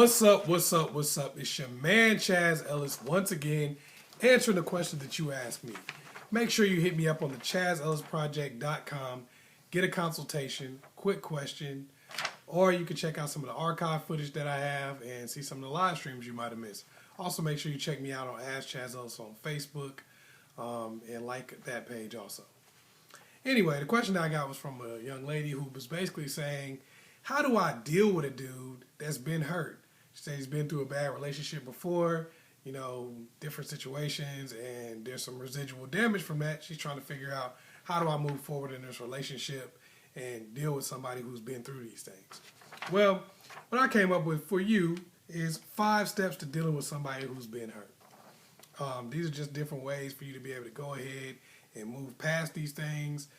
What's up? What's up? What's up? It's your man Chaz Ellis once again answering the question that you asked me. Make sure you hit me up on the askchazzellisproject.com. Get a consultation, quick question, or you can check out some of the archive footage that I have and see some of the live streams you might have missed. Also, make sure you check me out on Ask Chaz Ellis on Facebook and like that page also. Anyway, the question I got was from a young lady who was basically saying, how do I deal with a dude that's been hurt? She said he's been through a bad relationship before, different situations, and there's some residual damage from that. She's trying to figure out, how do I move forward in this relationship and deal with somebody who's been through these things? Well, what I came up with for you is 5 steps to dealing with somebody who's been hurt. These are just different ways for you to be able to go ahead and move past these things,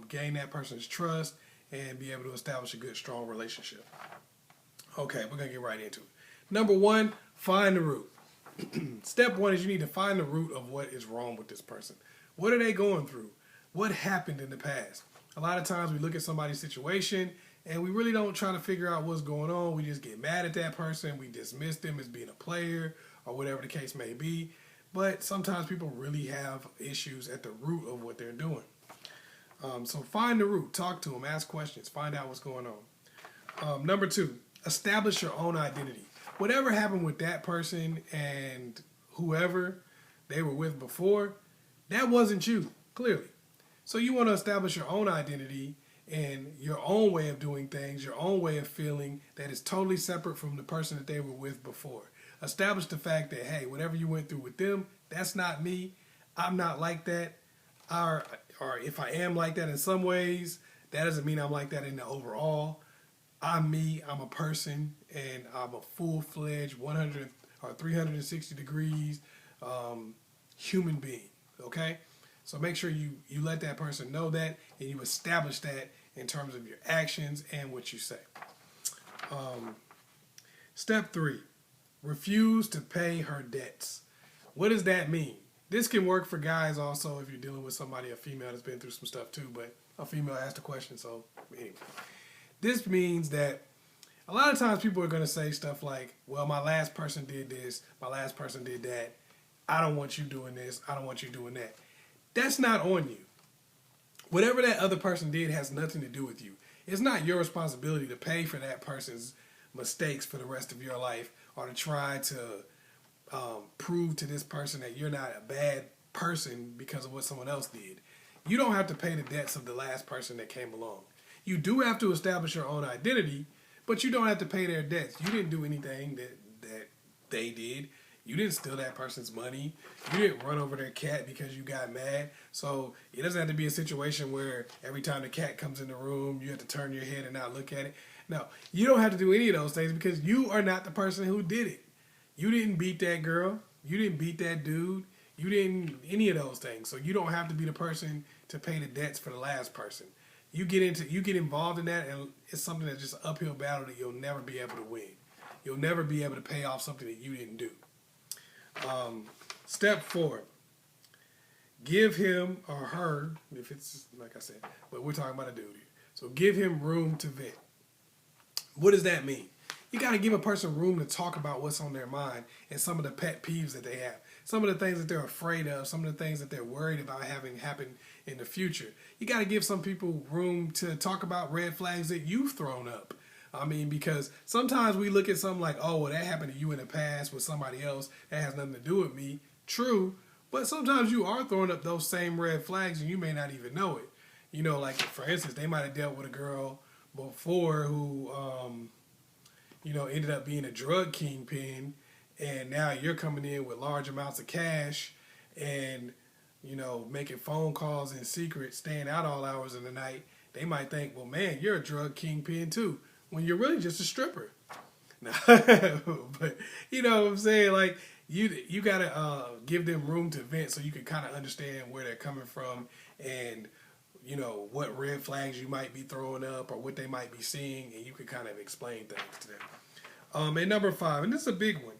gain that person's trust, and be able to establish a good, strong relationship. Okay, we're going to get right into it. Number 1, find the root. Step 1 is you need to find the root of what is wrong with this person. What are they going through? What happened in the past? A lot of times we look at somebody's situation and we really don't try to figure out what's going on. We just get mad at that person. We dismiss them as being a player or whatever the case may be. But sometimes people really have issues at the root of what they're doing. So find the root. Talk to them. Ask questions. Find out what's going on. Number 2, establish your own identity. Whatever happened with that person and whoever they were with before, that wasn't you, clearly. So you want to establish your own identity and your own way of doing things, your own way of feeling that is totally separate from the person that they were with before. Establish the fact that, hey, whatever you went through with them, that's not me. I'm not like that. Or if I am like that in some ways, that doesn't mean I'm like that in the overall. I'm me, I'm a person, and I'm a full-fledged 100 or 360 degrees human being, okay? So make sure you let that person know that and you establish that in terms of your actions and what you say. Step 3, refuse to pay her debts. What does that mean? This can work for guys also if you're dealing with somebody, a female that's been through some stuff too, but a female asked a question, so anyway. This means that a lot of times people are going to say stuff like, well, my last person did this, my last person did that, I don't want you doing this, I don't want you doing that. That's not on you. Whatever that other person did has nothing to do with you. It's not your responsibility to pay for that person's mistakes for the rest of your life or to try to prove to this person that you're not a bad person because of what someone else did. You don't have to pay the debts of the last person that came along. You do have to establish your own identity, but you don't have to pay their debts. You didn't do anything that they did. You didn't steal that person's money. You didn't run over their cat because you got mad. So it doesn't have to be a situation where every time the cat comes in the room, you have to turn your head and not look at it. No, you don't have to do any of those things because you are not the person who did it. You didn't beat that girl. You didn't beat that dude. You didn't any of those things. So you don't have to be the person to pay the debts for the last person. You get involved in that, and it's something that's just an uphill battle that you'll never be able to win. You'll never be able to pay off something that you didn't do. Step 4, give him or her, if it's like I said, but we're talking about a dude here. So give him room to vent. What does that mean? You got to give a person room to talk about what's on their mind and some of the pet peeves that they have. Some of the things that they're afraid of, some of the things that they're worried about having happen in the future. You got to give some people room to talk about red flags that you've thrown up. I mean, because sometimes we look at something like, oh, well, that happened to you in the past with somebody else. That has nothing to do with me. True. But sometimes you are throwing up those same red flags and you may not even know it. Like, for instance, they might have dealt with a girl before who, ended up being a drug kingpin. And now you're coming in with large amounts of cash and, making phone calls in secret, staying out all hours of the night. They might think, well, man, you're a drug kingpin too, when you're really just a stripper. But you know what I'm saying? Like, you got to give them room to vent so you can kind of understand where they're coming from and, what red flags you might be throwing up or what they might be seeing, and you can kind of explain things to them. And number 5, and this is a big one.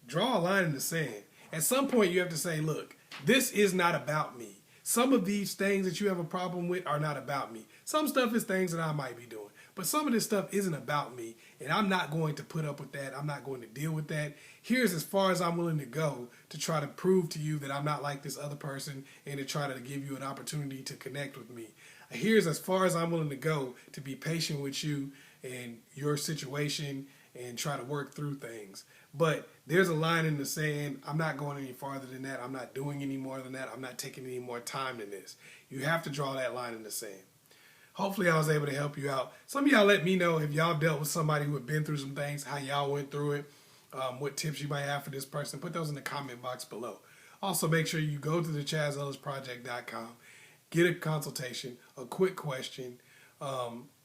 Draw a line in the sand. At some point, you have to say, look, this is not about me. Some of these things that you have a problem with are not about me. Some stuff is things that I might be doing. But some of this stuff isn't about me, and I'm not going to put up with that. I'm not going to deal with that. Here's as far as I'm willing to go to try to prove to you that I'm not like this other person and to try to give you an opportunity to connect with me. Here's as far as I'm willing to go to be patient with you and your situation and try to work through things. But there's a line in the sand. I'm not going any farther than that. I'm not doing any more than that. I'm not taking any more time than this. You have to draw that line in the sand. Hopefully I was able to help you out. Some of y'all let me know if y'all dealt with somebody who had been through some things, how y'all went through it, what tips you might have for this person. Put those in the comment box below. Also, make sure you go to the askchazzellisproject.com, get a consultation, a quick question.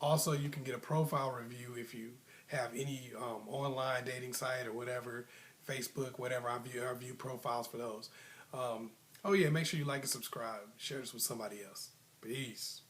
Also, you can get a profile review if you have any online dating site or whatever, Facebook, whatever. I view profiles for those. Oh yeah, make sure you like and subscribe. Share this with somebody else. Peace.